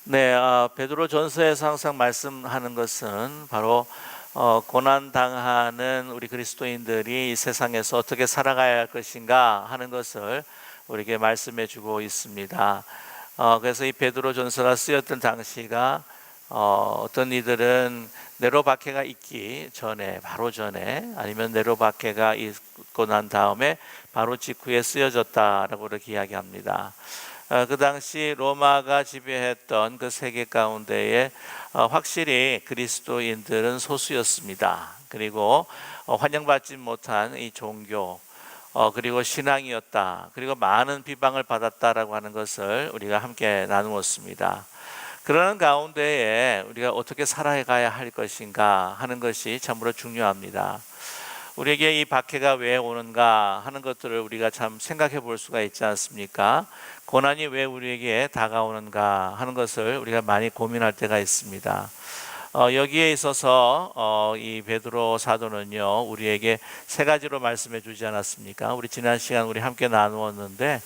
네, 베드로 전서에서 항상 말씀하는 것은 바로 고난 당하는 우리 그리스도인들이 이 세상에서 어떻게 살아가야 할 것인가 하는 것을 우리에게 말씀해 주고 있습니다. 그래서 이 베드로 전서가 쓰였던 당시가 어떤 이들은 네로 박해가 있기 전에, 바로 전에, 아니면 네로 박해가 있고 난 다음에 바로 직후에 쓰여졌다라고 이렇게 이야기합니다. 그 당시 로마가 지배했던 그 세계 가운데에 확실히 그리스도인들은 소수였습니다. 그리고 환영받지 못한 이 종교, 그리고 신앙이었다. 그리고 많은 비방을 받았다라고 하는 것을 우리가 함께 나누었습니다. 그러는 가운데에 우리가 어떻게 살아가야 할 것인가 하는 것이 참으로 중요합니다. 우리에게 이 박해가 왜 오는가 하는 것들을 우리가 참 생각해 볼 수가 있지 않습니까? 고난이 왜 우리에게 다가오는가 하는 것을 우리가 많이 고민할 때가 있습니다. 여기에 있어서 이 베드로 사도는요, 우리에게 세 가지로 말씀해 주지 않았습니까? 우리 지난 시간 우리 함께 나누었는데,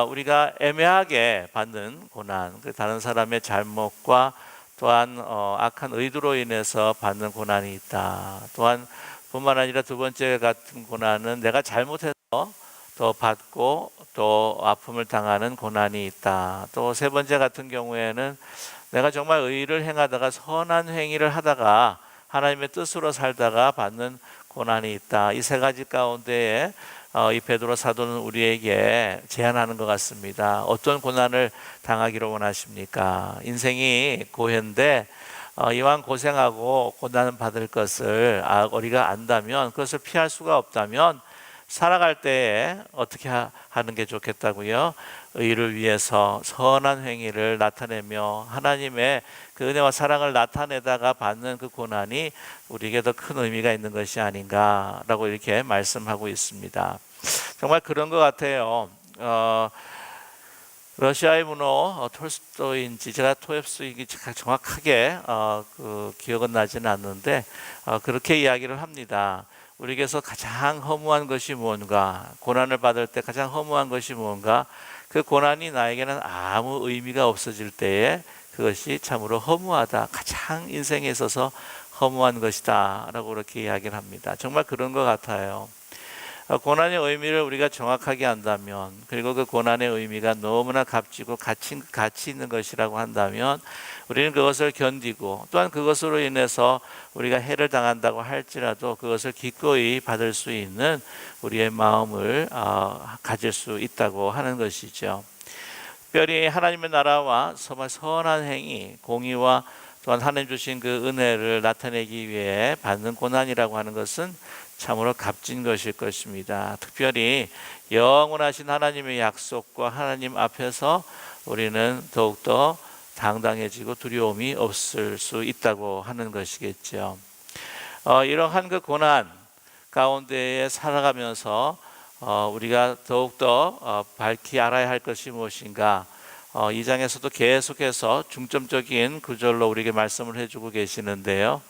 우리가 애매하게 받는 고난, 다른 사람의 잘못과 또한 악한 의도로 인해서 받는 고난이 있다. 또한 뿐만 아니라 두 번째 같은 고난은 내가 잘못해서 또 받고 또 아픔을 당하는 고난이 있다. 또 세 번째 같은 경우에는 내가 정말 의를 행하다가 선한 행위를 하다가 하나님의 뜻으로 살다가 받는 고난이 있다. 이 세 가지 가운데에 이 베드로 사도는 우리에게 제안하는 것 같습니다. 어떤 고난을 당하기를 원하십니까? 인생이 고해인데 이왕 고생하고 고난 받을 것을 우리가 안다면, 그것을 피할 수가 없다면 살아갈 때에 어떻게 하는 게 좋겠다고요? 의를 위해서 선한 행위를 나타내며 하나님의 그 은혜와 사랑을 나타내다가 받는 그 고난이 우리에게 더 큰 의미가 있는 것이 아닌가라고 이렇게 말씀하고 있습니다. 정말 그런 것 같아요. 러시아의 문호 톨스토이인지 제가 토옙스키인지 정확하게 기억은 나지는 않는데 그렇게 이야기를 합니다. 우리에게서 가장 허무한 것이 무언가, 고난을 받을 때 가장 허무한 것이 무언가, 그 고난이 나에게는 아무 의미가 없어질 때에 그것이 참으로 허무하다, 가장 인생에 있어서 허무한 것이다 라고 그렇게 이야기를 합니다. 정말 그런 것 같아요. 고난의 의미를 우리가 정확하게 안다면, 그리고 그 고난의 의미가 너무나 값지고 가치 있는 것이라고 한다면 우리는 그것을 견디고, 또한 그것으로 인해서 우리가 해를 당한다고 할지라도 그것을 기꺼이 받을 수 있는 우리의 마음을 가질 수 있다고 하는 것이죠. 특별히 하나님의 나라와 정말 선한 행위, 공의와 또한 하나님 주신 그 은혜를 나타내기 위해 받는 고난이라고 하는 것은 참으로 값진 것일 것입니다. 특별히 영원하신 하나님의 약속과 하나님 앞에서 우리는 더욱더 당당해지고 두려움이 없을 수 있다고 하는 것이겠죠. 이러한 그 고난 가운데에 살아가면서 우리가 더욱더 밝히 알아야 할 것이 무엇인가, 이 장에서도 계속해서 중점적인 구절로 우리에게 말씀을 해주고 계시는데요.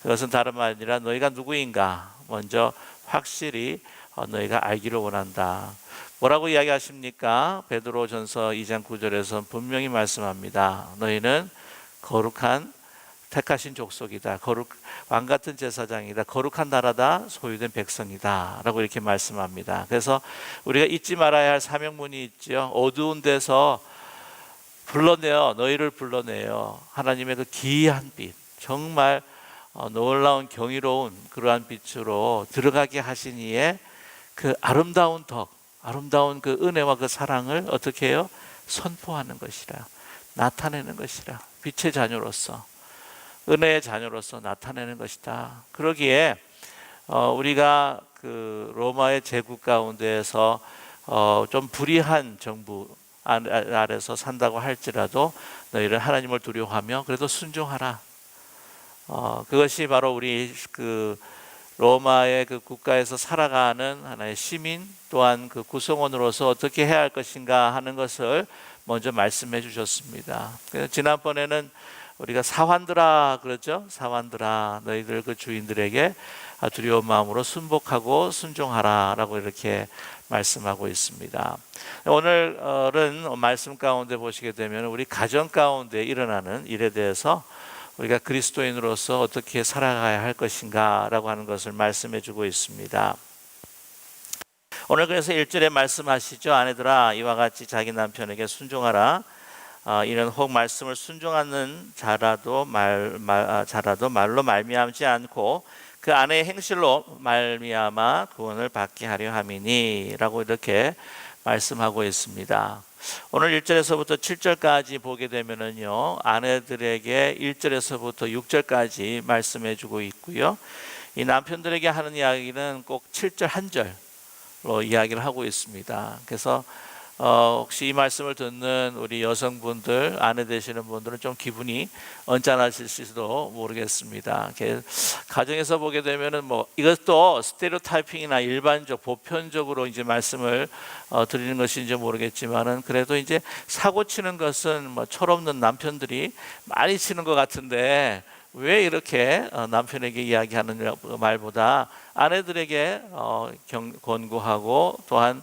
그것은 다름 아니라 너희가 누구인가 먼저 확실히 너희가 알기를 원한다. 뭐라고 이야기하십니까? 베드로전서 2장 9절에서 분명히 말씀합니다. 너희는 거룩한 택하신 족속이다. 왕같은 제사장이다. 거룩한 나라다. 소유된 백성이다 라고 이렇게 말씀합니다. 그래서 우리가 잊지 말아야 할 사명문이 있죠. 어두운 데서 너희를 불러내어 하나님의 그 기이한 빛, 정말 놀라운 경이로운 그러한 빛으로 들어가게 하신 이의 그 아름다운 아름다운 그 은혜와 그 사랑을 어떻게 해요? 선포하는 것이라, 나타내는 것이라, 빛의 자녀로서, 은혜의 자녀로서 나타내는 것이다. 그러기에 우리가 그 로마의 제국 가운데에서 좀 불의한 정부 아래서 산다고 할지라도 너희를 하나님을 두려워하며 그래도 순종하라. 그것이 바로 우리 그 로마의 그 국가에서 살아가는 하나의 시민, 또한 그 구성원으로서 어떻게 해야 할 것인가 하는 것을 먼저 말씀해 주셨습니다. 지난번에는 우리가 사환들아 그러죠. 사환들아 너희들 그 주인들에게 두려운 마음으로 순복하고 순종하라라고 이렇게 말씀하고 있습니다. 오늘은 말씀 가운데 보시게 되면 우리 가정 가운데 일어나는 일에 대해서 우리가 그리스도인으로서 어떻게 살아가야 할 것인가라고 하는 것을 말씀해 주고 있습니다. 오늘 그래서 1절에 말씀하시죠. 아내들아 이와 같이 자기 남편에게 순종하라. 이는 혹 말씀을 순종하는 자라도 말로 말미암지 않고 그 아내의 행실로 말미암아 구원을 받게 하려 함이니라고 이렇게 말씀하고 있습니다. 오늘 1절에서부터 7절까지 보게 되면은요, 아내들에게 1절에서부터 6절까지 말씀해 주고 있고요. 이 남편들에게 하는 이야기는 꼭 7절 한 절로 이야기를 하고 있습니다. 그래서 혹시 이 말씀을 듣는 우리 여성분들, 아내 되시는 분들은 좀 기분이 언짢아질지도 모르겠습니다. 가정에서 보게 되면은 이것도 스테레오타이핑이나 일반적 보편적으로 이제 말씀을 드리는 것인지 모르겠지만은 그래도 이제 사고 치는 것은 철없는 남편들이 많이 치는 것 같은데 왜 이렇게 남편에게 이야기하는 말보다 아내들에게 권고하고 또한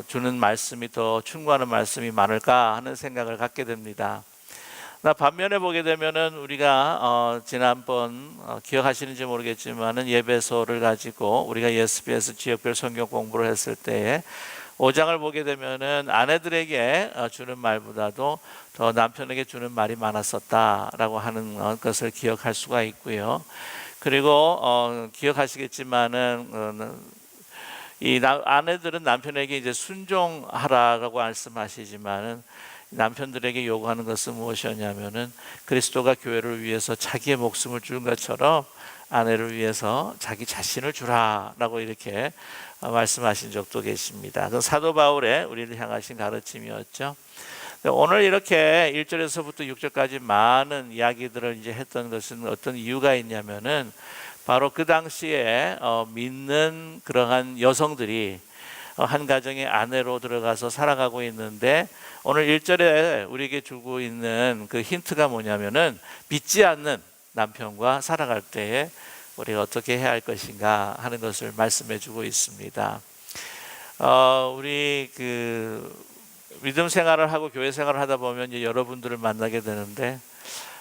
주는 말씀이 더 충고하는 말씀이 많을까 하는 생각을 갖게 됩니다. 반면에 보게 되면은 우리가 지난번 기억하시는지 모르겠지만은 예배서를 가지고 우리가 ESBS 지역별 성경 공부를 했을 때에 5장을 보게 되면은 아내들에게 주는 말보다도 더 남편에게 주는 말이 많았었다라고 하는 것을 기억할 수가 있고요. 그리고 기억하시겠지만은 이 아내들은 남편에게 이제 순종하라라고 말씀하시지만은 남편들에게 요구하는 것은 무엇이었냐면은 그리스도가 교회를 위해서 자기의 목숨을 준 것처럼 아내를 위해서 자기 자신을 주라라고 이렇게 말씀하신 적도 계십니다. 그 사도 바울의 우리를 향하신 가르침이었죠. 오늘 이렇게 1절에서부터 6절까지 많은 이야기들을 이제 했던 것은 어떤 이유가 있냐면은 바로 그 당시에 믿는 그러한 여성들이 한 가정의 아내로 들어가서 살아가고 있는데 오늘 1절에 우리에게 주고 있는 그 힌트가 뭐냐면은 믿지 않는 남편과 살아갈 때에 우리가 어떻게 해야 할 것인가 하는 것을 말씀해 주고 있습니다. 우리 믿음 생활을 하고 교회 생활을 하다 보면 이제 여러분들을 만나게 되는데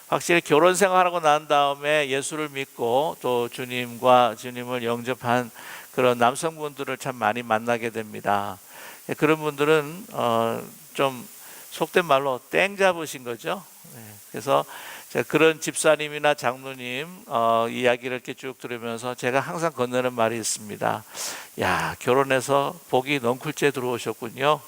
확실히 결혼 생활하고 난 다음에 예수를 믿고 또 주님을 영접한 그런 남성분들을 참 많이 만나게 됩니다. 그런 분들은 좀 속된 말로 땡 잡으신 거죠. 그래서 그런 집사님이나 장로님 이야기를 이렇게 쭉 들으면서 제가 항상 건네는 말이 있습니다. 야, 결혼해서 복이 넝쿨째 들어오셨군요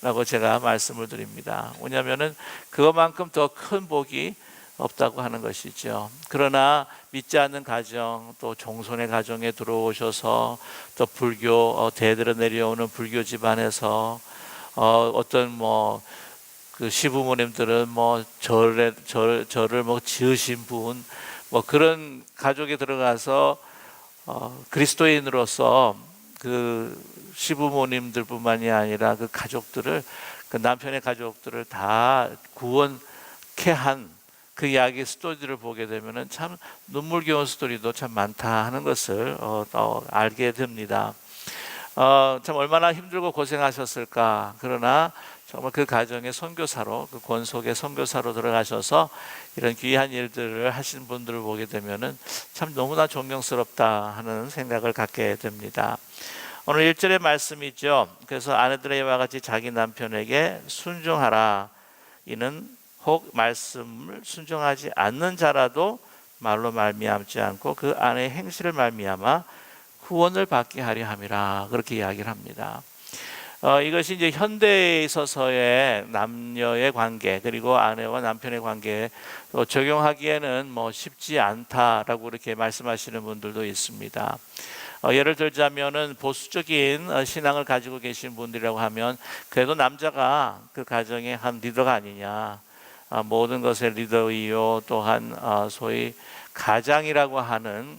라고 제가 말씀을 드립니다. 왜냐하면은 그것만큼 더 큰 복이 없다고 하는 것이죠. 그러나 믿지 않는 가정, 또 종손의 가정에 들어오셔서 또 불교 대대로 내려오는 불교 집안에서 어떤 그 시부모님들은 절을 지으신 분, 그런 가족에 들어가서 그리스도인으로서 그 시부모님들뿐만이 아니라 그 가족들을, 그 남편의 가족들을 다 구원케 한 그 이야기 스토리를 보게 되면은 참 눈물겨운 스토리도 참 많다 하는 것을 알게 됩니다. 참 얼마나 힘들고 고생하셨을까. 그러나 정말 그 가정의 선교사로, 그 권속의 선교사로 들어가셔서 이런 귀한 일들을 하신 분들을 보게 되면은 참 너무나 존경스럽다 하는 생각을 갖게 됩니다. 오늘 1절의 말씀이죠. 그래서 아내들의 이와 같이 자기 남편에게 순종하라. 이는 혹 말씀을 순종하지 않는 자라도 말로 말미암지 않고 그 아내의 행실을 말미암아 구원을 받게 하려 함이라. 그렇게 이야기를 합니다. 이것이 이제 현대에 있어서의 남녀의 관계, 그리고 아내와 남편의 관계에 적용하기에는 쉽지 않다라고 이렇게 말씀하시는 분들도 있습니다. 예를 들자면은 보수적인 신앙을 가지고 계신 분들이라고 하면 그래도 남자가 그 가정의 한 리더가 아니냐, 모든 것의 리더이요 또한 소위 가장이라고 하는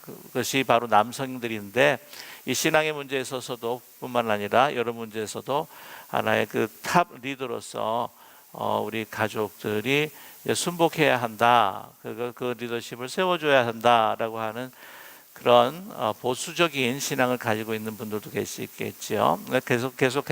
그것이 바로 남성들인데, 이 신앙의 문제에 있어서도 뿐만 아니라 여러 문제에서도 하나의 그 탑 리더로서 우리 가족들이 순복해야 한다. 그 리더십을 세워줘야 한다라고 하는 그런 보수적인 신앙을 가지고 있는 분들도 계시겠죠. 계속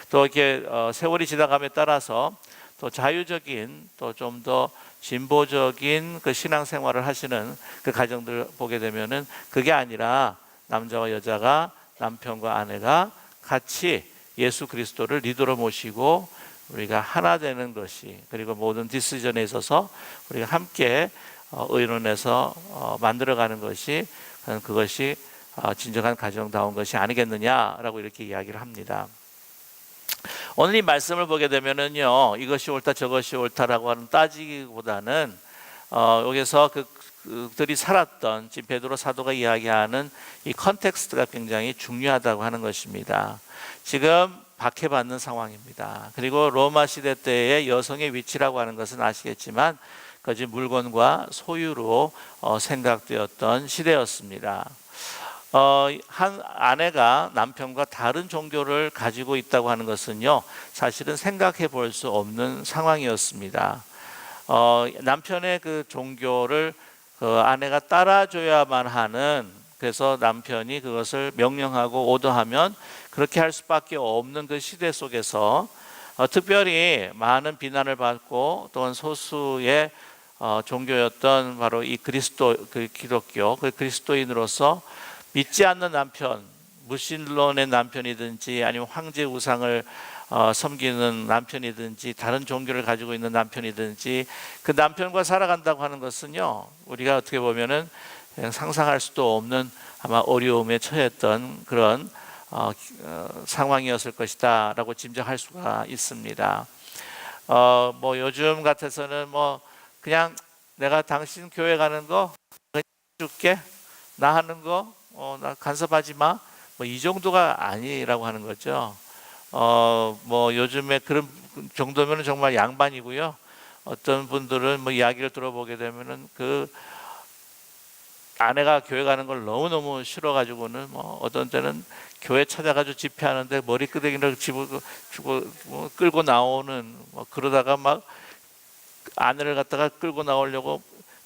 또 이렇게 세월이 지나감에 따라서 또 자유적인 또 좀 더 진보적인 그 신앙생활을 하시는 그 가정들 보게 되면은 그게 아니라 남자와 여자가 남편과 아내가 같이 예수 그리스도를 리더로 모시고 우리가 하나 되는 것이, 그리고 모든 디시전에 있어서 우리가 함께 의논해서 만들어가는 것이, 그것이 진정한 가정다운 것이 아니겠느냐라고 이렇게 이야기를 합니다. 오늘 이 말씀을 보게 되면은요, 이것이 옳다 저것이 옳다라고 하는 따지기보다는 여기서 그들이 살았던 지금 베드로 사도가 이야기하는 이 컨텍스트가 굉장히 중요하다고 하는 것입니다. 지금 박해받는 상황입니다. 그리고 로마 시대 때의 여성의 위치라고 하는 것은 아시겠지만 그것이 물건과 소유로 생각되었던 시대였습니다. 한 아내가 남편과 다른 종교를 가지고 있다고 하는 것은요, 사실은 생각해 볼 수 없는 상황이었습니다. 남편의 그 종교를 그 아내가 따라줘야만 하는, 그래서 남편이 그것을 명령하고 오더하면 그렇게 할 수밖에 없는 그 시대 속에서 특별히 많은 비난을 받고 또한 소수의 종교였던 바로 이 기독교, 그 그리스도인으로서 믿지 않는 남편, 무신론의 남편이든지 아니면 황제 우상을 섬기는 남편이든지 다른 종교를 가지고 있는 남편이든지 그 남편과 살아간다고 하는 것은요, 우리가 어떻게 보면은 그냥 상상할 수도 없는 아마 어려움에 처했던 그런 상황이었을 것이다 라고 짐작할 수가 있습니다. 뭐 요즘 같아서는 뭐 그냥 내가 당신 교회 가는 거 줄게, 나 하는 거 나 간섭하지 마, 뭐 이 정도가 아니라고 하는 거죠. 뭐 요즘에 그런 정도면은 정말 양반이고요. 어떤 분들은 뭐 이야기를 들어보게 되면은 그 아내가 교회 가는 걸 너무너무 싫어가지고는 뭐 어떤 때는 교회 찾아가지고 집회하는데 머리끄댕이를 주고 끌고 나오는, 뭐 그러다가 막 아내를 갖다가 끌고 나오려고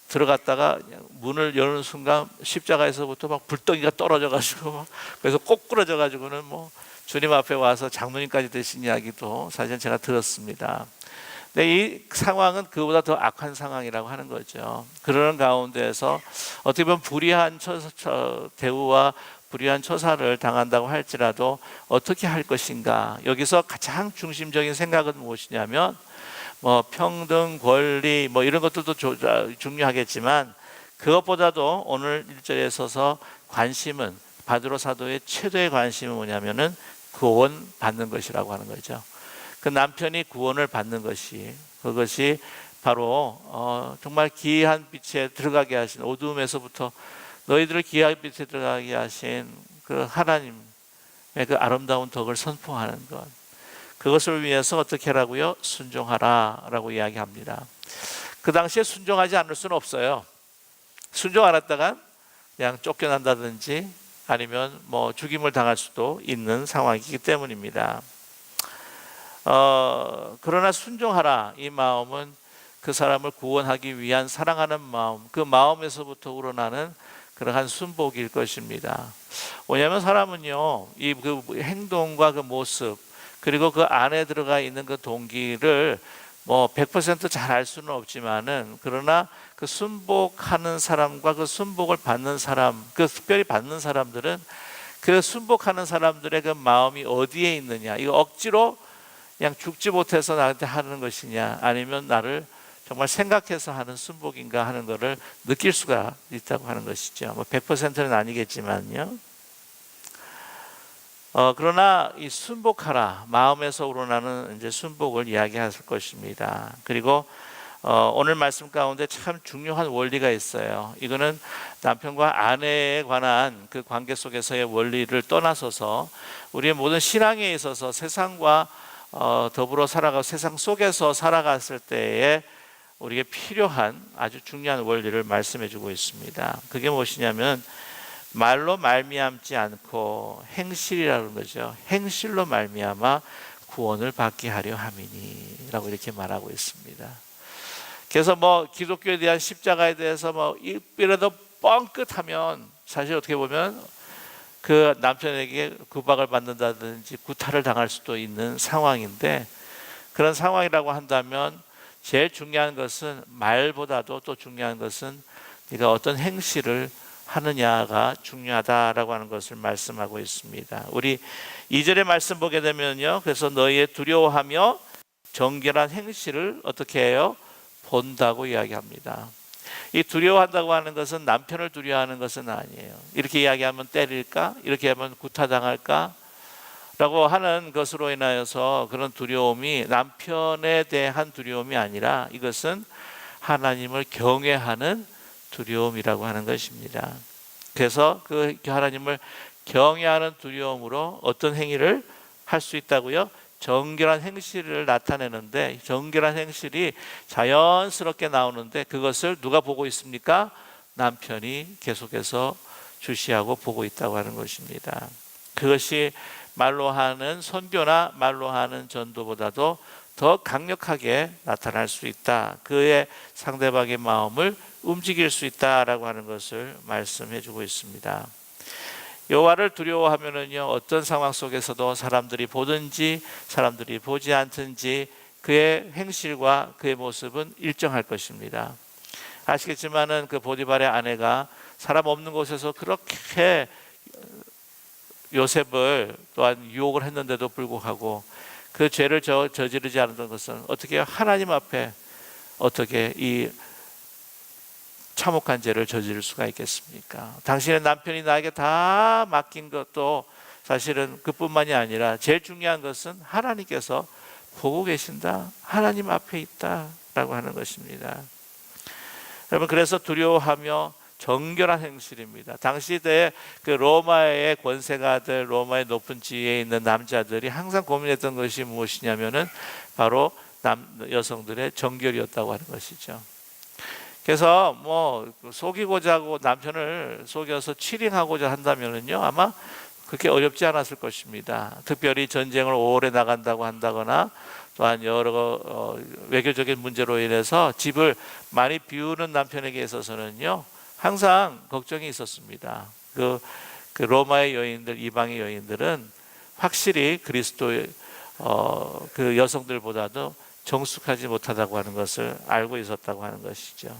들어갔다가 문을 여는 순간 십자가에서부터 막 불덩이가 떨어져 가지고 막 그래서 꼬꾸라져 가지고는 뭐 주님 앞에 와서 장로님까지 되신 이야기도 사실 제가 들었습니다. 근데 이 상황은 그보다 더 악한 상황이라고 하는 거죠. 그러는 가운데에서 어떻게 보면 불의한 대우와 불의한 처사를 당한다고 할지라도 어떻게 할 것인가. 여기서 가장 중심적인 생각은 무엇이냐면 뭐 평등, 권리 뭐 이런 것들도 중요하겠지만 그것보다도 오늘 1절에 서서 관심은, 바드로 사도의 최대의 관심은 뭐냐면은 구원 받는 것이라고 하는 거죠. 그 남편이 구원을 받는 것이, 그것이 바로 정말 기이한 빛에 들어가게 하신, 어두움에서부터 너희들을 기이한 빛에 들어가게 하신 그 하나님의 그 아름다운 덕을 선포하는 것, 그것을 위해서 어떻게 하라고요? 순종하라 라고 이야기합니다. 그 당시에 순종하지 않을 수는 없어요. 순종 안 했다가 그냥 쫓겨난다든지 아니면 뭐 죽임을 당할 수도 있는 상황이기 때문입니다. 그러나 순종하라, 이 마음은 그 사람을 구원하기 위한 사랑하는 마음, 그 마음에서부터 우러나는 그러한 순복일 것입니다. 왜냐하면 사람은요, 그 행동과 그 모습 그리고 그 안에 들어가 있는 그 동기를 뭐 100% 잘 알 수는 없지만은, 그러나 그 순복하는 사람과 그 순복을 받는 사람, 그 특별히 받는 사람들은 그 순복하는 사람들의 그 마음이 어디에 있느냐, 이거 억지로 그냥 죽지 못해서 나한테 하는 것이냐, 아니면 나를 정말 생각해서 하는 순복인가 하는 것을 느낄 수가 있다고 하는 것이죠. 뭐 100%는 아니겠지만요. 그러나 이 순복하라, 마음에서 우러나는 이제 순복을 이야기할 것입니다. 그리고 오늘 말씀 가운데 참 중요한 원리가 있어요. 이거는 남편과 아내에 관한 그 관계 속에서의 원리를 떠나서서 우리의 모든 신앙에 있어서 세상과 더불어 살아가고 세상 속에서 살아갔을 때에 우리에게 필요한 아주 중요한 원리를 말씀해 주고 있습니다. 그게 무엇이냐면 말로 말미암지 않고 행실이라는 거죠. 행실로 말미암아 구원을 받게 하려 함이니라고 이렇게 말하고 있습니다. 그래서 기독교에 대한 십자가에 대해서 이라도 뻥끗하면 사실 어떻게 보면 그 남편에게 구박을 받는다든지 구타를 당할 수도 있는 상황인데, 그런 상황이라고 한다면 제일 중요한 것은, 말보다도 또 중요한 것은 네가 어떤 행실을 하느냐가 중요하다라고 하는 것을 말씀하고 있습니다. 우리 2절의 말씀 보게 되면요, 그래서 너희의 두려워하며 정결한 행실을 어떻게 해요? 본다고 이야기합니다. 이 두려워한다고 하는 것은 남편을 두려워하는 것은 아니에요. 이렇게 이야기하면 때릴까? 이렇게 하면 구타당할까? 라고 하는 것으로 인하여서 그런 두려움이 남편에 대한 두려움이 아니라 이것은 하나님을 경외하는 두려움이라고 하는 것입니다. 그래서 그 하나님을 경외하는 두려움으로 어떤 행위를 할 수 있다고요? 정결한 행실을 나타내는데, 정결한 행실이 자연스럽게 나오는데 그것을 누가 보고 있습니까? 남편이 계속해서 주시하고 보고 있다고 하는 것입니다. 그것이 말로 하는 선교나 말로 하는 전도보다도 더 강력하게 나타날 수 있다. 그의 상대방의 마음을 움직일 수 있다라고 하는 것을 말씀해 주고 있습니다. 여호와를 두려워하면은요, 어떤 상황 속에서도 사람들이 보든지 사람들이 보지 않든지 그의 행실과 그의 모습은 일정할 것입니다. 아시겠지만은 그 보디발의 아내가 사람 없는 곳에서 그렇게 요셉을 또한 유혹을 했는데도 불구하고 그 죄를 저지르지 않았던 것은 어떻게 하나님 앞에 어떻게 이 참혹한 죄를 저지를 수가 있겠습니까? 당신의 남편이 나에게 다 맡긴 것도 사실은 그뿐만이 아니라 제일 중요한 것은 하나님께서 보고 계신다, 하나님 앞에 있다라고 하는 것입니다. 여러분, 그래서 두려워하며 정결한 행실입니다. 당시 때의 그 로마의 권세가들, 로마의 높은 지위에 있는 남자들이 항상 고민했던 것이 무엇이냐면은 바로 여성들의 정결이었다고 하는 것이죠. 그래서 속이고자 하고 남편을 속여서 치링하고자 한다면은요, 아마 그렇게 어렵지 않았을 것입니다. 특별히 전쟁을 오래 나간다고 한다거나 또한 여러 외교적인 문제로 인해서 집을 많이 비우는 남편에게 있어서는요, 항상 걱정이 있었습니다. 그 로마의 여인들, 이방의 여인들은 확실히 그리스도의 그 여성들보다도 정숙하지 못하다고 하는 것을 알고 있었다고 하는 것이죠.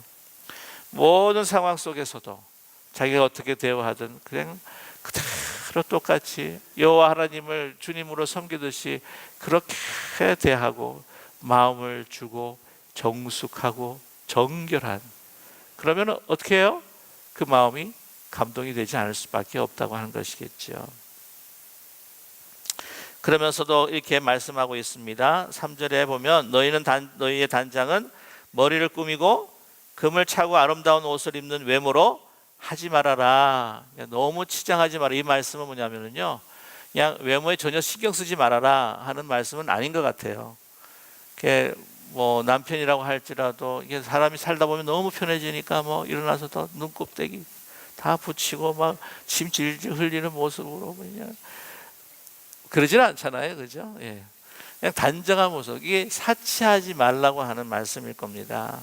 모든 상황 속에서도 자기가 어떻게 대우하든 그냥 그대로 똑같이 여호와 하나님을 주님으로 섬기듯이 그렇게 대하고 마음을 주고 정숙하고 정결한, 그러면 어떻게 해요? 그 마음이 감동이 되지 않을 수밖에 없다고 하는 것이겠죠. 그러면서도 이렇게 말씀하고 있습니다. 3절에 보면 너희의 단장은 머리를 꾸미고 금을 차고 아름다운 옷을 입는 외모로 하지 말아라. 너무 치장하지 마라. 이 말씀은 뭐냐면요, 그냥 외모에 전혀 신경 쓰지 말아라 하는 말씀은 아닌 것 같아요. 남편이라고 할지라도 이게 사람이 살다 보면 너무 편해지니까 일어나서 더 눈곱대기 다 붙이고 막 침 질질 흘리는 모습으로 그냥 그러진 않잖아요, 그죠? 예. 그냥 단정한 모습, 이게 사치하지 말라고 하는 말씀일 겁니다.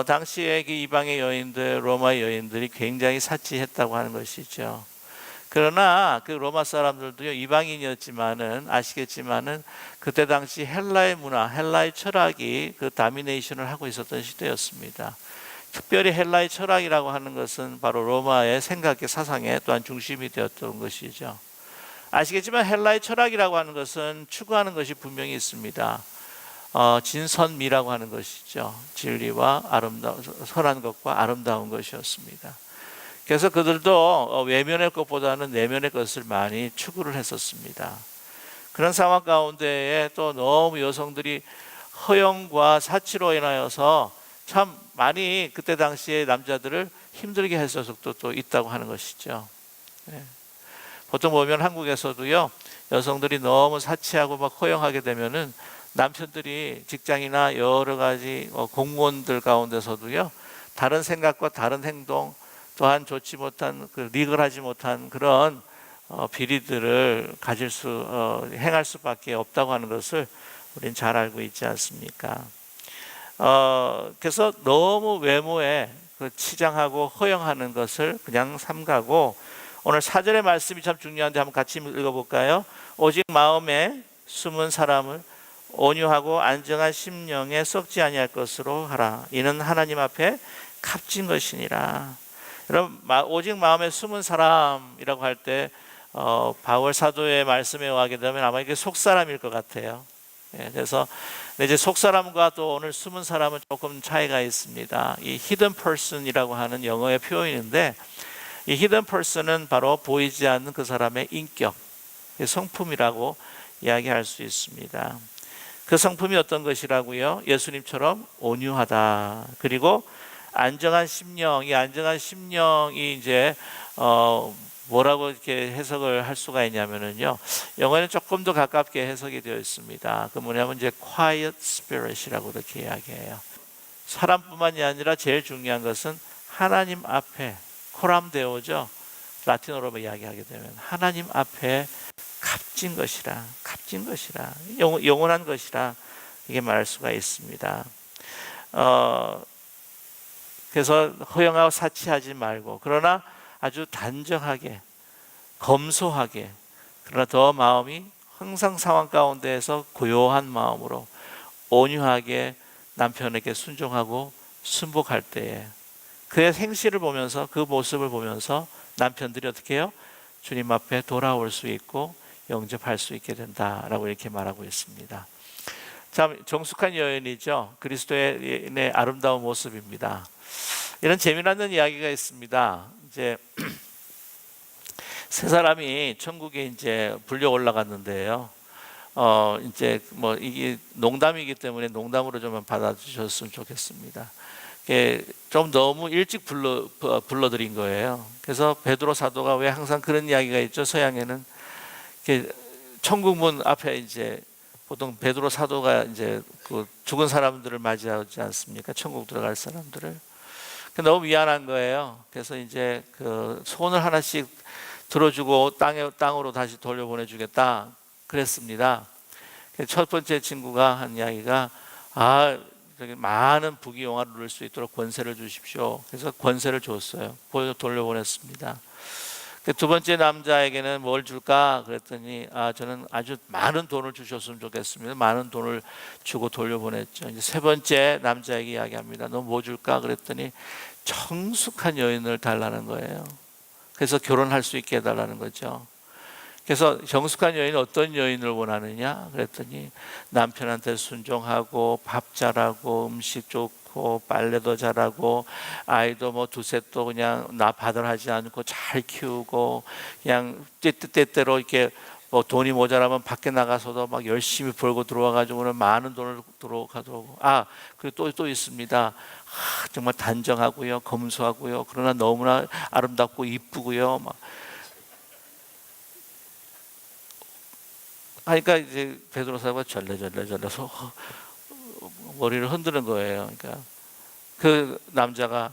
당시에 그 이방의 여인들, 로마의 여인들이 굉장히 사치했다고 하는 것이죠. 그러나 그 로마 사람들도요, 이방인이었지만은 아시겠지만은 그때 당시 헬라의 문화, 헬라의 철학이 그 다미네이션을 하고 있었던 시대였습니다. 특별히 헬라의 철학이라고 하는 것은 바로 로마의 생각의 사상의 또한 중심이 되었던 것이죠. 아시겠지만 헬라의 철학이라고 하는 것은 추구하는 것이 분명히 있습니다. 진선미라고 하는 것이죠. 진리와 선한 것과 아름다운 것이었습니다. 그래서 그들도 외면의 것보다는 내면의 것을 많이 추구를 했었습니다. 그런 상황 가운데에 또 너무 여성들이 허영과 사치로 인하여서 참 많이 그때 당시에 남자들을 힘들게 했을 적도 또 있다고 하는 것이죠. 네. 보통 보면 한국에서도요, 여성들이 너무 사치하고 막 허영하게 되면은 남편들이 직장이나 여러 가지 공무원들 가운데서도요, 다른 생각과 다른 행동, 또한 좋지 못한 리글하지 못한 그런 비리들을 행할 수밖에 없다고 하는 것을 우리는 잘 알고 있지 않습니까? 그래서 너무 외모에 치장하고 허영하는 것을 그냥 삼가고, 오늘 4절의 말씀이 참 중요한데 한번 같이 읽어볼까요? 오직 마음에 숨은 사람을 온유하고 안정한 심령에 썩지 아니할 것으로 하라. 이는 하나님 앞에 값진 것이니라. 여러분, 오직 마음에 숨은 사람이라고 할 때 바울 사도의 말씀에 의하게 되면 아마 이게 속사람일 것 같아요. 그래서 이제 속사람과 또 오늘 숨은 사람은 조금 차이가 있습니다. 이 hidden person이라고 하는 영어의 표현인데, 이 hidden person은 바로 보이지 않는 그 사람의 인격, 성품이라고 이야기할 수 있습니다. 그 성품이 어떤 것이라고요? 예수님처럼 온유하다. 그리고 안정한 심령. 이 안정한 심령이 이제 뭐라고 이렇게 해석을 할 수가 있냐면요, 영어에는 조금 더 가깝게 해석이 되어 있습니다. 그 뭐냐면 이제 quiet spirit이라고 이렇게 이야기해요. 사람뿐만이 아니라 제일 중요한 것은 하나님 앞에, 코람데오죠. 라틴어로 이야기하게 되면 하나님 앞에 값진 것이라, 값진 것이라, 영원한 것이라, 이게 말할 수가 있습니다. 그래서 허영하고 사치하지 말고, 그러나 아주 단정하게, 검소하게, 그러나 더 마음이 항상 상황 가운데에서 고요한 마음으로 온유하게 남편에게 순종하고 순복할 때에 그의 행실을 보면서, 그 모습을 보면서 남편들이 어떻게 해요? 주님 앞에 돌아올 수 있고 영접할 수 있게 된다라고 이렇게 말하고 있습니다. 참 정숙한 여인이죠. 그리스도의 아름다운 모습입니다. 이런 재미나는 이야기가 있습니다. 이제 세 사람이 천국에 이제 불려 올라갔는데요. 이제 뭐 이게 농담이기 때문에 농담으로 좀 받아주셨으면 좋겠습니다. 좀 너무 일찍 불러드린 거예요. 그래서 베드로 사도가 왜 항상 그런 이야기가 있죠. 서양에는 천국문 앞에 이제 보통 베드로 사도가 이제 그 죽은 사람들을 맞이하지 않습니까? 천국 들어갈 사람들을. 너무 미안한 거예요. 그래서 이제 그 손을 하나씩 들어주고 땅으로 다시 돌려보내주겠다 그랬습니다. 첫 번째 친구가 한 이야기가, 많은 부귀영화를 누릴 수 있도록 권세를 주십시오. 그래서 권세를 줬어요. 돌려보냈습니다. 두 번째 남자에게는 뭘 줄까 그랬더니, 저는 아주 많은 돈을 주셨으면 좋겠습니다. 많은 돈을 주고 돌려보냈죠. 이제 세 번째 남자에게 이야기합니다. 너 뭐 줄까 그랬더니 정숙한 여인을 달라는 거예요. 그래서 결혼할 수 있게 해달라는 거죠. 그래서 정숙한 여인은 어떤 여인을 원하느냐 그랬더니 남편한테 순종하고 밥 잘하고 음식 좋고 빨래도 잘하고 아이도 뭐 두셋도 그냥 나 받으하지 않고 잘 키우고, 그냥 때때로 이렇게 뭐 돈이 모자라면 밖에 나가서도 막 열심히 벌고 들어와가지고는 많은 돈을 들어가고, 그리고 또 있습니다. 정말 단정하고요, 검소하고요, 그러나 너무나 아름답고 이쁘고요, 막 하니까 이제 베드로 사도가 절레절레서 머리를 흔드는 거예요. 그러니까 그 남자가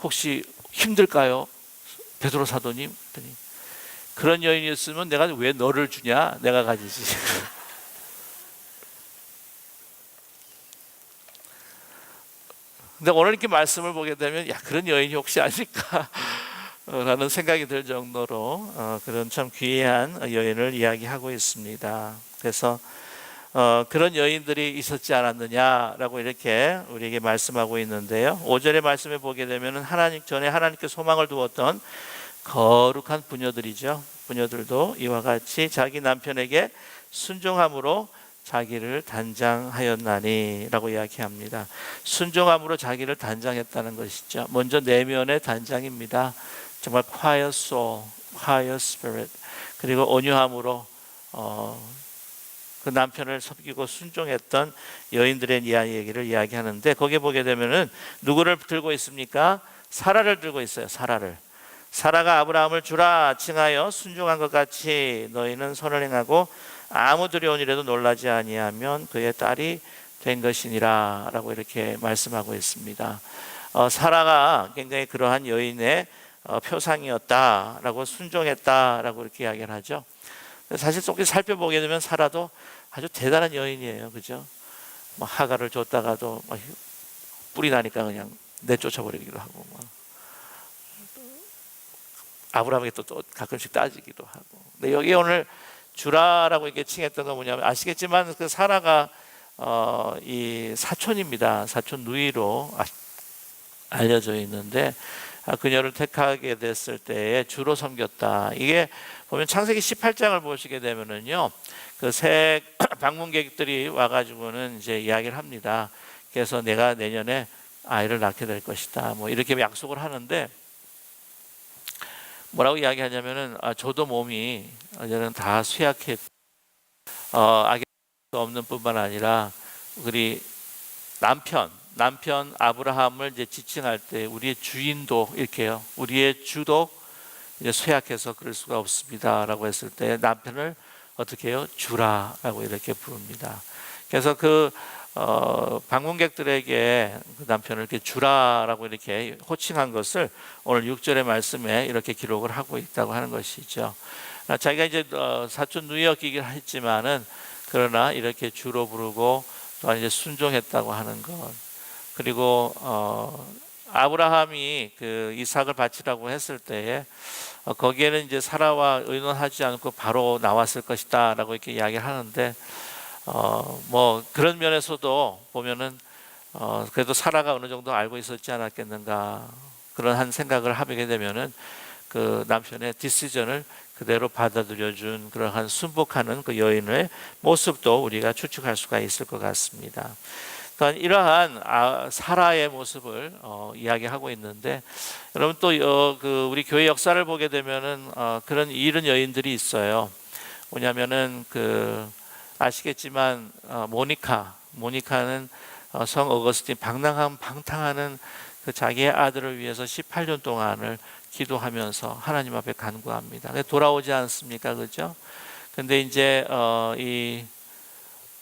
혹시 힘들까요? 베드로 사도님? 그랬더니 그런 여인이었으면 내가 왜 너를 주냐? 내가 가지지. 근데 오늘 이렇게 말씀을 보게 되면 그런 여인이 혹시 아닐까 라는 생각이 들 정도로 그런 참 귀한 여인을 이야기하고 있습니다. 그래서 그런 여인들이 있었지 않았느냐라고 이렇게 우리에게 말씀하고 있는데요. 5절의 말씀에 보게 되면 하나님 전에 하나님께 소망을 두었던 거룩한 부녀들이죠. 부녀들도 이와 같이 자기 남편에게 순종함으로 자기를 단장하였나니 라고 이야기합니다. 순종함으로 자기를 단장했다는 것이죠. 먼저 내면의 단장입니다. 정말 quiet soul, quiet spirit, 그리고 온유함으로 그 남편을 섬기고 순종했던 여인들의 얘기를 이야기하는데, 거기에 보게 되면은 누구를 들고 있습니까? 사라를 들고 있어요. 사라가 아브라함을 주라 칭하여 순종한 것 같이 너희는 선을 행하고 아무 두려운 일에도 놀라지 아니하면 그의 딸이 된 것이니라 라고 이렇게 말씀하고 있습니다. 사라가 굉장히 그러한 여인의 표상이었다라고, 순종했다라고 이렇게 이야기를 하죠. 사실 속에 살펴보게 되면 사라도 아주 대단한 여인이에요, 그죠? 막 하가를 줬다가도 막 뿔이 나니까 그냥 내쫓아버리기도 하고, 막 아브라함에게 또 가끔씩 따지기도 하고. 근데 여기 오늘 주라라고 이렇게 칭했던 건 뭐냐면, 아시겠지만 그 사라가 이 사촌입니다. 사촌 누이로 알려져 있는데, 그녀를 택하게 됐을 때에 주로 섬겼다. 이게 보면 창세기 18장을 보시게 되면은요, 그 새 방문객들이 와가지고는 이제 이야기를 합니다. 그래서 내가 내년에 아이를 낳게 될 것이다, 뭐 이렇게 약속을 하는데, 뭐라고 이야기하냐면은, 저도 몸이 이제는 다 쇠약했고, 아기 없는 뿐만 아니라 우리 남편 아브라함을 이제 지칭할 때 우리의 주인도 이렇게요, 우리의 주도 이제 쇠약해서 그럴 수가 없습니다라고 했을 때 남편을 어떻게 해요? 주라라고 이렇게 부릅니다. 그래서 그 방문객들에게 그 남편을 이렇게 주라라고 이렇게 호칭한 것을 오늘 6절의 말씀에 이렇게 기록을 하고 있다고 하는 것이죠. 자기가 이제 사촌 누이였기는 했지만은, 그러나 이렇게 주로 부르고 또한 이제 순종했다고 하는 것. 그리고 아브라함이 그 이삭을 바치라고 했을 때에 거기에는 이제 사라와 의논하지 않고 바로 나왔을 것이다라고 이렇게 이야기를 하는데, 뭐 그런 면에서도 보면은 그래도 사라가 어느 정도 알고 있었지 않았겠는가, 그런 한 생각을 하게 되면은 그 남편의 디시전을 그대로 받아들여준 그러한 순복하는 그 여인의 모습도 우리가 추측할 수가 있을 것 같습니다. 그러니까 이러한 사라의 모습을 이야기하고 있는데, 여러분 또 그 우리 교회 역사를 보게 되면은 그런 이런 여인들이 있어요. 뭐냐면은 그 아시겠지만 모니카는 성 어거스틴 방탕하는 그 자기의 아들을 위해서 18년 동안을 기도하면서 하나님 앞에 간구합니다. 돌아오지 않습니까, 그죠? 근데 이제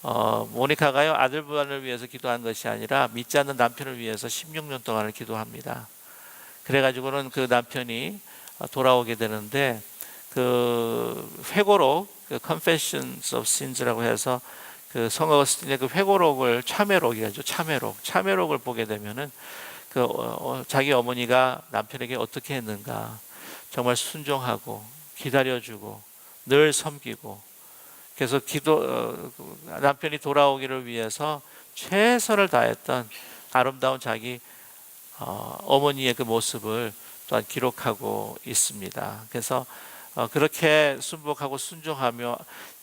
모니카가요, 아들분을 위해서 기도한 것이 아니라 믿지 않는 남편을 위해서 16년 동안을 기도합니다. 그래가지고는 그 남편이 돌아오게 되는데, 그 회고록, 그 Confessions of Sins라고 해서 그 성 어거스틴의 그 회고록을, 참회록이라죠. 참회록을 보게 되면은 그 자기 어머니가 남편에게 어떻게 했는가, 정말 순종하고 기다려주고 늘 섬기고, 그래서 남편이 돌아오기를 위해서 최선을 다했던 아름다운 자기 어머니의 그 모습을 또한 기록하고 있습니다. 그래서 그렇게 순복하고 순종하며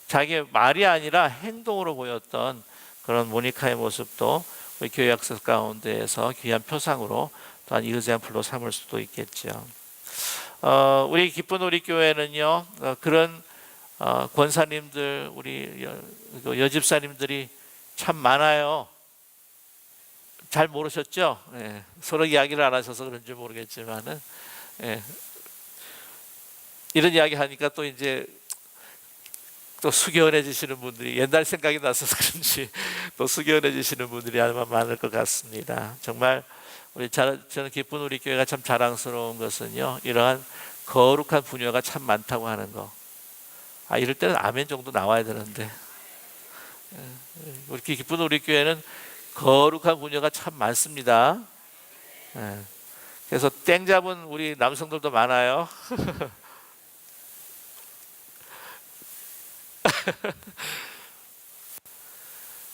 자기의 말이 아니라 행동으로 보였던 그런 모니카의 모습도 우리 교회 역사 가운데에서 귀한 표상으로 또한 이그젬플로 삼을 수도 있겠죠. 우리 기쁜 우리 교회는요, 그런 권사님들, 우리 여집사님들이 참 많아요. 잘 모르셨죠? 예, 서로 이야기를 안 하셔서 그런지 모르겠지만은, 예, 이런 이야기 하니까 또 이제 또 숙연해지시는 분들이, 옛날 생각이 나서 그런지 또 숙연해지시는 분들이 아마 많을 것 같습니다. 정말 저는 기쁜 우리 교회가 참 자랑스러운 것은요, 이러한 거룩한 부녀가 참 많다고 하는 거. 이럴 때는 아멘 정도 나와야 되는데, 우리 기쁜 우리 교회는 거룩한 부녀가 참 많습니다. 그래서 땡 잡은 우리 남성들도 많아요.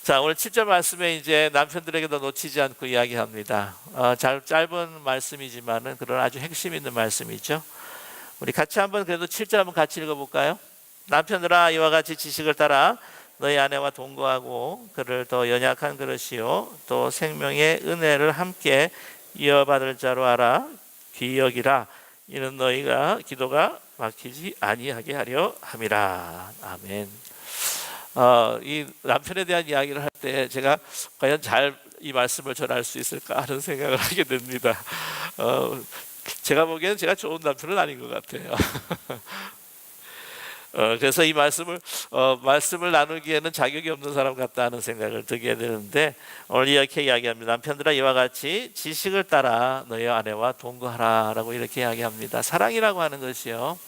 자, 오늘 7절 말씀에 이제 남편들에게도 놓치지 않고 이야기합니다. 짧은 말씀이지만은 그런 아주 핵심 있는 말씀이죠. 우리 같이 한번 그래도 7절 한번 같이 읽어볼까요? 남편들아, 이와 같이 지식을 따라 너희 아내와 동거하고 그를 더 연약한 그릇이요 또 생명의 은혜를 함께 이어받을 자로 알아 귀히 여기라. 이는 너희가 기도가 막히지 아니하게 하려 함이라. 아멘. 이 남편에 대한 이야기를 할 때 제가 과연 잘 이 말씀을 전할 수 있을까 하는 생각을 하게 됩니다. 제가 보기에는 제가 좋은 남편은 아닌 것 같아요. 그래서 이 말씀을 나누기에는 자격이 없는 사람 같다 하는 생각을 들게 되는데, 오늘 이렇게 이야기합니다. 남편들아, 이와 같이 지식을 따라 너희 아내와 동거하라라고 이렇게 이야기합니다. 사랑이라고 하는 것이요,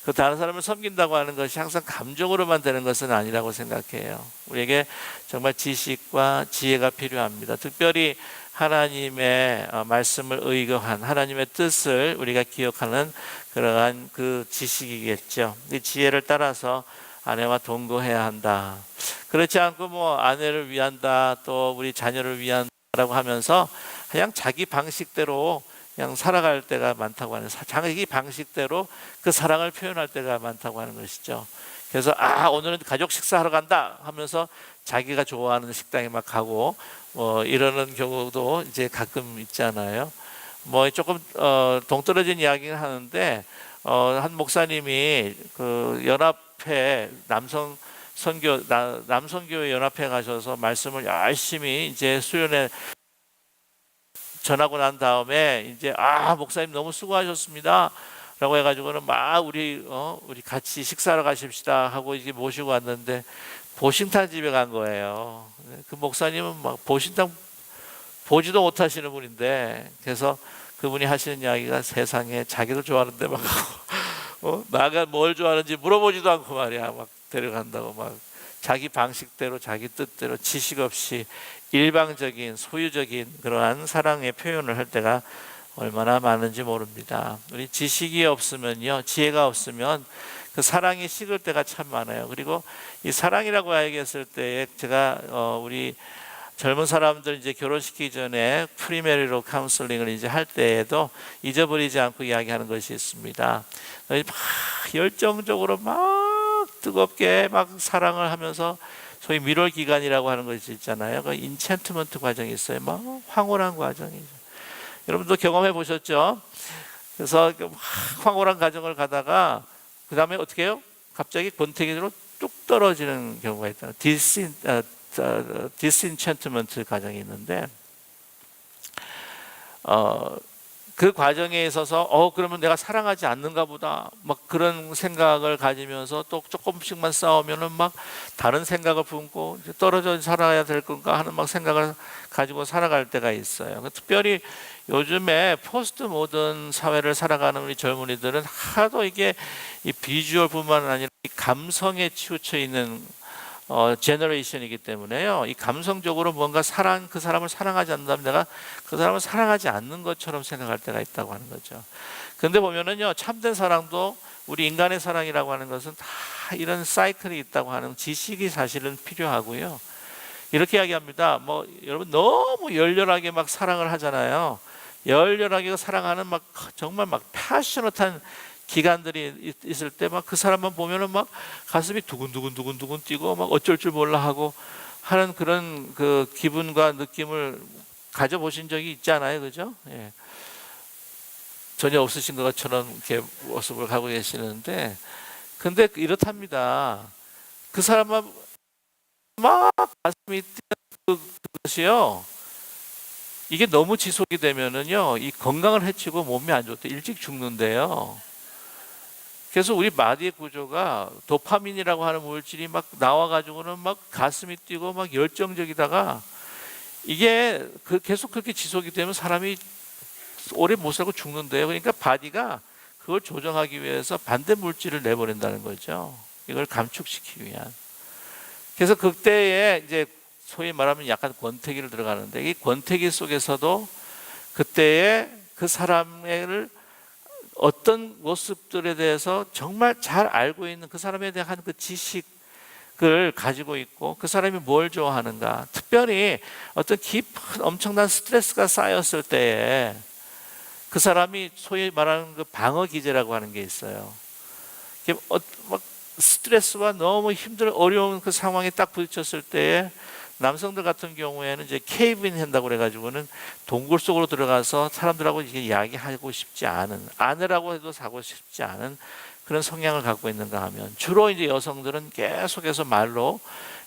그 다른 사람을 섬긴다고 하는 것이 항상 감정으로만 되는 것은 아니라고 생각해요. 우리에게 정말 지식과 지혜가 필요합니다. 특별히 하나님의 말씀을 의거한 하나님의 뜻을 우리가 기억하는 그러한 그 지식이겠죠. 이 지혜를 따라서 아내와 동거해야 한다. 그렇지 않고 뭐 아내를 위한다, 또 우리 자녀를 위한다라고 하면서 그냥 자기 방식대로 그냥 살아갈 때가 많다고 하는, 자기 방식대로 그 사랑을 표현할 때가 많다고 하는 것이죠. 그래서 오늘은 가족 식사하러 간다 하면서 자기가 좋아하는 식당에 막 가고 이러는 경우도 이제 가끔 있잖아요. 뭐 조금 동떨어진 이야기는 하는데, 한 목사님이 그 연합회 남성교회 연합회 가셔서 말씀을 열심히 이제 수련회 전하고 난 다음에 이제 목사님 너무 수고하셨습니다 라고 해가지고는 막 우리 같이 식사하러 가십시다 하고 이제 모시고 왔는데, 보신탕 집에 간 거예요. 그 목사님은 막 보신탕 보지도 못하시는 분인데, 그래서 그분이 하시는 이야기가 세상에 자기도 좋아하는데 막 나가 뭘 좋아하는지 물어보지도 않고 말이야, 막 데려간다고, 막 자기 방식대로 자기 뜻대로 지식 없이 일방적인 소유적인 그러한 사랑의 표현을 할 때가 얼마나 많은지 모릅니다. 우리 지식이 없으면요, 지혜가 없으면 그 사랑이 식을 때가 참 많아요. 그리고 이 사랑이라고 이야기했을 때 제가 우리 젊은 사람들 이제 결혼시키기 전에 프리메리로 카운슬링을 이제 할 때에도 잊어버리지 않고 이야기하는 것이 있습니다. 막 열정적으로 막 뜨겁게 막 사랑을 하면서 소위 밀월 기간이라고 하는 것이 있잖아요. 그 인챈트먼트 과정이 있어요. 막 황홀한 과정이죠. 여러분도 경험해 보셨죠? 그래서 황홀한 과정을 가다가 그 다음에 어떻게 해요? 갑자기 권태기로 뚝 떨어지는 경우가 있다. 디스인챈트먼트 과정이 있는데, 그 과정에 있어서 그러면 내가 사랑하지 않는가 보다 막 그런 생각을 가지면서 또 조금씩만 싸우면은 막 다른 생각을 품고 이제 떨어져 살아야 될 건가 하는 막 생각을 가지고 살아갈 때가 있어요. 특별히 요즘에 포스트 모던 사회를 살아가는 우리 젊은이들은 하도 이게 이 비주얼뿐만 아니라 이 감성에 치우쳐 있는 제너레이션이기 때문에요, 이 감성적으로 뭔가 그 사람을 사랑하지 않는다면 내가 그 사람을 사랑하지 않는 것처럼 생각할 때가 있다고 하는 거죠. 근데 보면은요, 참된 사랑도 우리 인간의 사랑이라고 하는 것은 다 이런 사이클이 있다고 하는 지식이 사실은 필요하고요. 이렇게 이야기합니다. 뭐 여러분 너무 열렬하게 막 사랑을 하잖아요. 열렬하게 사랑하는 막 정말 막 패셔너한 기간들이 있을 때 막 그 사람만 보면은 막 가슴이 두근두근 뛰고 막 어쩔 줄 몰라 하고 하는 그런 그 기분과 느낌을 가져보신 적이 있잖아요, 그죠? 예. 전혀 없으신 것처럼 이렇게 모습을 가고 계시는데, 근데 이렇답니다. 그 사람만 막 가슴이 뛰는 그것이요, 이게 너무 지속이 되면은요, 이 건강을 해치고 몸이 안 좋대, 일찍 죽는데요. 그래서 우리 마디의 구조가 도파민이라고 하는 물질이 막 나와가지고는 막 가슴이 뛰고 막 열정적이다가, 이게 계속 그렇게 지속이 되면 사람이 오래 못 살고 죽는데요. 그러니까 바디가 그걸 조정하기 위해서 반대 물질을 내보낸다는 거죠. 이걸 감축시키기 위한. 그래서 그때에 이제 소위 말하면 약간 권태기를 들어가는데, 이 권태기 속에서도 그때에 그 사람을 어떤 모습들에 대해서 정말 잘 알고 있는 그 사람에 대한 그 지식을 가지고 있고, 그 사람이 뭘 좋아하는가, 특별히 어떤 깊은 엄청난 스트레스가 쌓였을 때에 그 사람이 소위 말하는 그 방어 기제라고 하는 게 있어요. 막 스트레스와 너무 힘든 어려운 그 상황에 딱 부딪혔을 때에 남성들 같은 경우에는 이제 케이브인 한다고 그래가지고는 동굴 속으로 들어가서 사람들하고 이게 이야기하고 싶지 않은, 아내라고 해도 사고 싶지 않은 그런 성향을 갖고 있는가 하면, 주로 이제 여성들은 계속해서 말로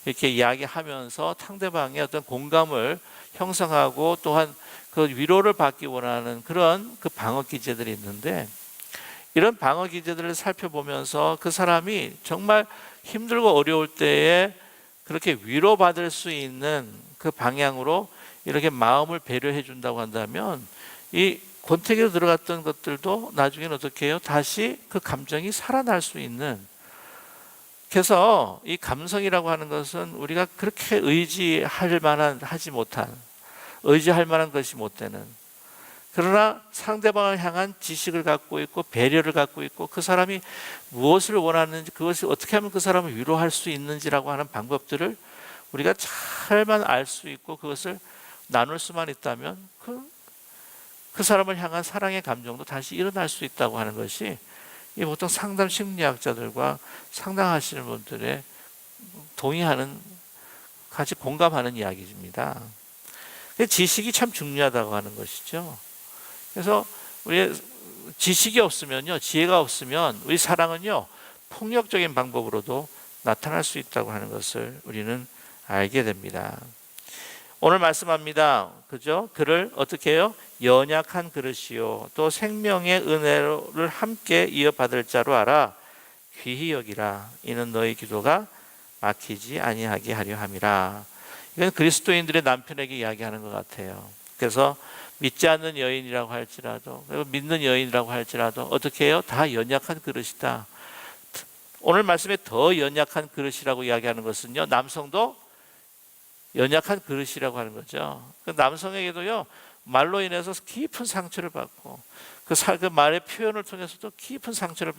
이렇게 이야기하면서 상대방의 어떤 공감을 형성하고 또한 그 위로를 받기 원하는 그런 그 방어 기제들이 있는데, 이런 방어 기제들을 살펴보면서 그 사람이 정말 힘들고 어려울 때에 그렇게 위로받을 수 있는 그 방향으로 이렇게 마음을 배려해 준다고 한다면 이 권태기로 들어갔던 것들도 나중에는 어떻게 해요? 다시 그 감정이 살아날 수 있는. 그래서 이 감성이라고 하는 것은 우리가 그렇게 하지 못한, 의지할 만한 것이 못 되는, 그러나 상대방을 향한 지식을 갖고 있고 배려를 갖고 있고 그 사람이 무엇을 원하는지, 그것이 어떻게 하면 그 사람을 위로할 수 있는지라고 하는 방법들을 우리가 잘만 알 수 있고 그것을 나눌 수만 있다면 그 사람을 향한 사랑의 감정도 다시 일어날 수 있다고 하는 것이 이 보통 상담 심리학자들과 상담하시는 분들의 동의하는, 같이 공감하는 이야기입니다. 지식이 참 중요하다고 하는 것이죠. 그래서 우리 지식이 없으면요, 지혜가 없으면 우리 사랑은요 폭력적인 방법으로도 나타날 수 있다고 하는 것을 우리는 알게 됩니다. 오늘 말씀합니다. 그죠? 그를 어떻게 해요? 연약한 그릇이요 또 생명의 은혜를 함께 이어받을 자로 알아 귀히 여기라. 이는 너희 기도가 막히지 아니하게 하려 함이라. 이건 그리스도인들의 남편에게 이야기하는 것 같아요. 그래서 믿지 않는 여인이라고 할지라도, 그리고 믿는 여인이라고 할지라도 어떻게 해요? 다 연약한 그릇이다. 오늘 말씀에 더 연약한 그릇이라고 이야기하는 것은요, 남성도 연약한 그릇이라고 하는 거죠. 그 남성에게도요, 말로 인해서 깊은 상처를 받고 그 말의 표현을 통해서도 깊은 상처를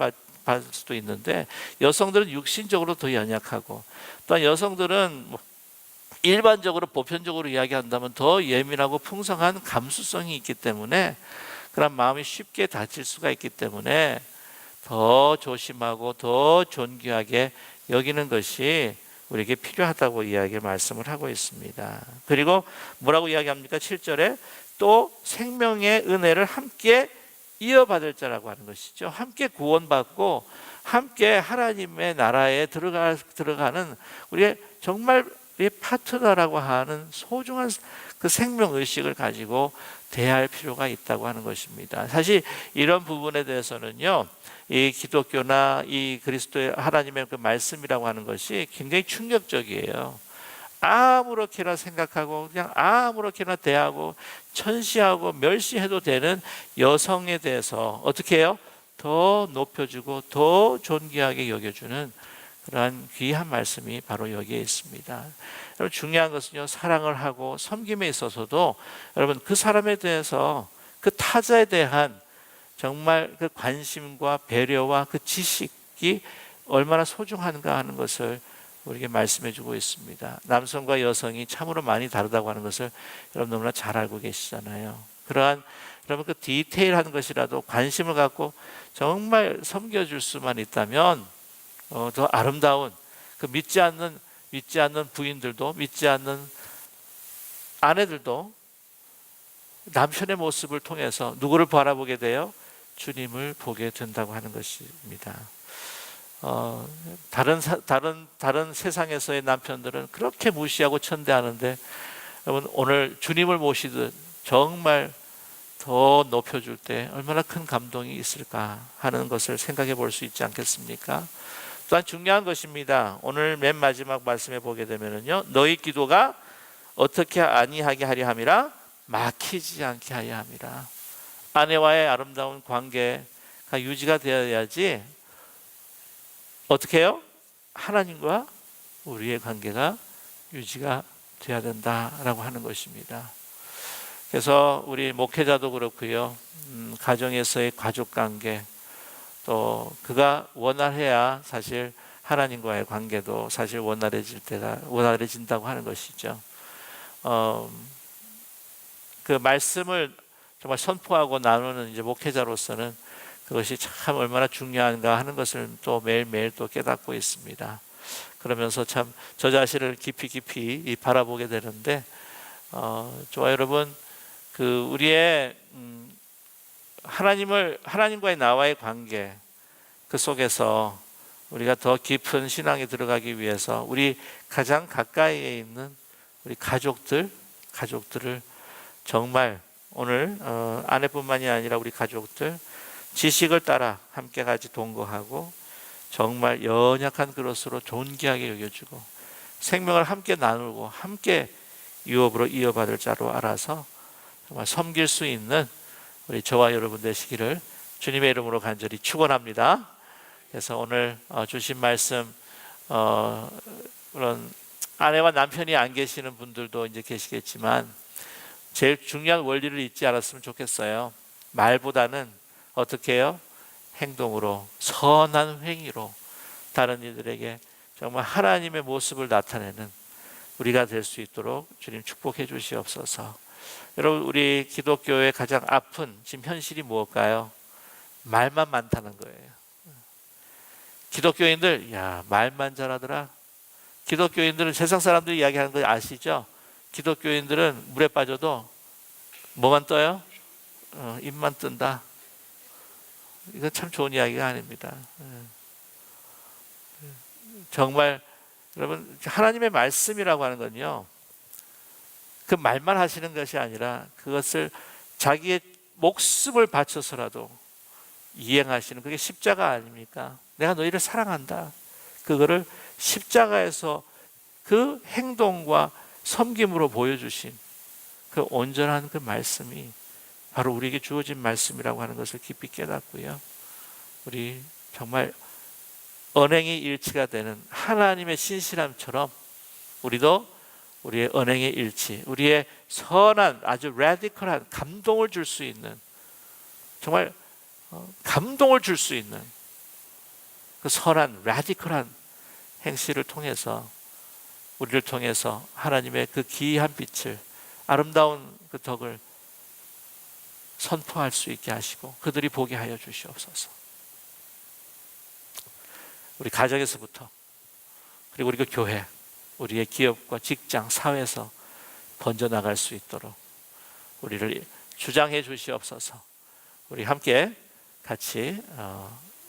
받을 수도 있는데, 여성들은 육신적으로 더 연약하고, 또한 여성들은 일반적으로 보편적으로 이야기한다면 더 예민하고 풍성한 감수성이 있기 때문에 그런 마음이 쉽게 다칠 수가 있기 때문에 더 조심하고 더 존귀하게 여기는 것이 우리에게 필요하다고 말씀을 하고 있습니다. 그리고 뭐라고 이야기합니까? 7절에 또 생명의 은혜를 함께 이어받을 자라고 하는 것이죠. 함께 구원받고 함께 하나님의 나라에 들어가는 우리의 정말 우리의 파트너라고 하는 소중한 그 생명의식을 가지고 대할 필요가 있다고 하는 것입니다. 사실 이런 부분에 대해서는요, 이 기독교나 이 그리스도의 하나님의 그 말씀이라고 하는 것이 굉장히 충격적이에요. 아무렇게나 생각하고 그냥 아무렇게나 대하고 천시하고 멸시해도 되는 여성에 대해서 어떻게 해요? 더 높여주고 더 존귀하게 여겨주는 그러한 귀한 말씀이 바로 여기에 있습니다. 여러분, 중요한 것은요, 사랑을 하고 섬김에 있어서도 여러분 그 사람에 대해서, 그 타자에 대한 정말 그 관심과 배려와 그 지식이 얼마나 소중한가 하는 것을 우리에게 말씀해 주고 있습니다. 남성과 여성이 참으로 많이 다르다고 하는 것을 여러분 너무나 잘 알고 계시잖아요. 그러한 여러분 그 디테일한 것이라도 관심을 갖고 정말 섬겨줄 수만 있다면 더 아름다운 그 믿지 않는 부인들도, 믿지 않는 아내들도 남편의 모습을 통해서 누구를 바라보게 돼요? 주님을 보게 된다고 하는 것입니다. 다른 세상에서의 남편들은 그렇게 무시하고 천대하는데, 여러분 오늘 주님을 모시듯 정말 더 높여줄 때 얼마나 큰 감동이 있을까 하는 것을 생각해 볼 수 있지 않겠습니까? 또한 중요한 것입니다. 오늘 맨 마지막 말씀에 보게 되면요, 너희 기도가 어떻게 아니하게 하려 함이라 막히지 않게 하려 함이라. 아내와의 아름다운 관계가 유지가 되어야지 어떻게 해요? 하나님과 우리의 관계가 유지가 되어야 된다라고 하는 것입니다. 그래서 우리 목회자도 그렇고요, 가정에서의 가족관계, 또 그가 원활해야 사실 하나님과의 관계도 사실 원활해진다고 하는 것이죠. 그 말씀을 정말 선포하고 나누는 이제 목회자로서는 그것이 참 얼마나 중요한가 하는 것을 또 매일매일 또 깨닫고 있습니다. 그러면서 참 저 자신을 깊이 바라보게 되는데, 여러분, 그 우리의 하나님과의 나와의 관계, 그 속에서 우리가 더 깊은 신앙에 들어가기 위해서 우리 가장 가까이에 있는 우리 가족들을 정말 오늘 아내뿐만이 아니라 우리 가족들 지식을 따라 함께 같이 동거하고 정말 연약한 그릇으로 존귀하게 여겨주고 생명을 함께 나누고 함께 유업으로 이어받을 자로 알아서 정말 섬길 수 있는 우리 저와 여러분 되시기를 주님의 이름으로 간절히 축원합니다. 그래서 오늘 주신 말씀 그런 아내와 남편이 안 계시는 분들도 이제 계시겠지만 제일 중요한 원리를 잊지 않았으면 좋겠어요. 말보다는 어떻게 해요? 행동으로, 선한 행위로 다른 이들에게 정말 하나님의 모습을 나타내는 우리가 될 수 있도록 주님 축복해 주시옵소서. 여러분, 우리 기독교의 가장 아픈 지금 현실이 무엇일까요? 말만 많다는 거예요. 기독교인들, 야, 말만 잘하더라. 기독교인들은 세상 사람들이 이야기하는 거 아시죠? 기독교인들은 물에 빠져도 뭐만 떠요? 입만 뜬다. 이건 참 좋은 이야기가 아닙니다. 정말 여러분, 하나님의 말씀이라고 하는 건요, 그 말만 하시는 것이 아니라 그것을 자기의 목숨을 바쳐서라도 이행하시는, 그게 십자가 아닙니까? 내가 너희를 사랑한다. 그거를 십자가에서 그 행동과 섬김으로 보여주신 그 온전한 그 말씀이 바로 우리에게 주어진 말씀이라고 하는 것을 깊이 깨닫고요, 우리 정말 언행의 일치가 되는 하나님의 신실함처럼 우리도 우리의 언행의 일치, 우리의 선한 아주 라디컬한 감동을 줄 수 있는, 정말 감동을 줄 수 있는 그 선한 라디컬한 행실을 통해서 우리를 통해서 하나님의 그 기이한 빛을, 아름다운 그 덕을 선포할 수 있게 하시고 그들이 보게 하여 주시옵소서. 우리 가정에서부터, 그리고 우리 그 교회, 우리의 기업과 직장, 사회에서 번져나갈 수 있도록 우리를 주장해 주시옵소서. 우리 함께 같이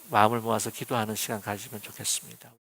마음을 모아서 기도하는 시간 가지면 좋겠습니다.